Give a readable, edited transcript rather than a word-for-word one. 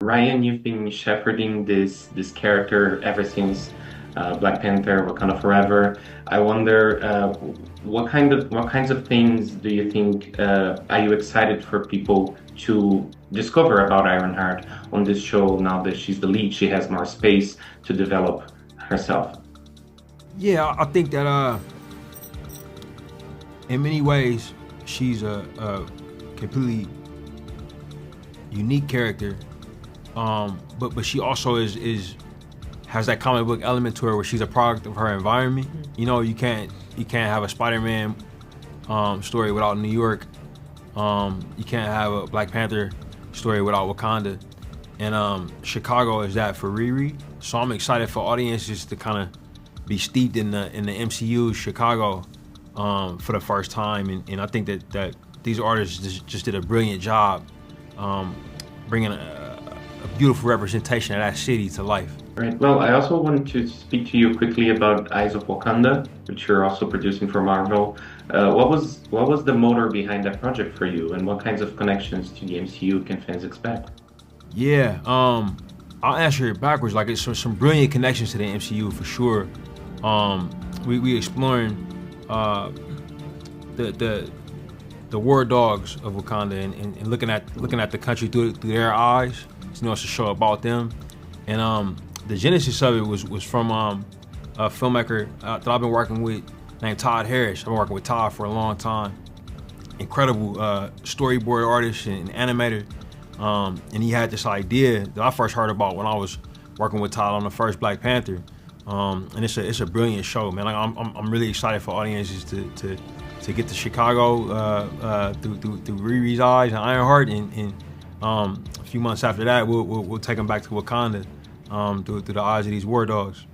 Ryan, you've been shepherding this character ever since Black Panther: Wakanda Forever. I wonder what kinds of things do you think are you excited for people to discover about Ironheart on this show now that she's the lead? She has more space to develop herself. Yeah, I think that in many ways she's a completely unique character, but she also is has that comic book element to her where she's a product of her environment. You know, you can't have a Spider-Man story without New York. You can't have a Black Panther story without Wakanda, and Chicago is that for Riri. So I'm excited for audiences to kind of be steeped in the MCU Chicago for the first time, and I think that these artists just did a brilliant job bringing a beautiful representation of that city to life. Right. Well, I also wanted to speak to you quickly about Eyes of Wakanda, which you're also producing for Marvel. What was the motor behind that project for you, and what kinds of connections to the MCU can fans expect? Yeah, I'll answer it backwards. Like it's some brilliant connections to the MCU for sure. We exploring the war dogs of Wakanda and looking at the country through their eyes. You know, it's a show about them, and the genesis of it was from a filmmaker that I've been working with named Todd Harris. I've been working with Todd for a long time. Incredible storyboard artist and animator, and he had this idea that I first heard about when I was working with Todd on the first Black Panther, and it's a brilliant show, man. Like, I'm really excited for audiences to get to Chicago through Riri's eyes and Ironheart, and a few months after that, we'll take them back to Wakanda through the eyes of these war dogs.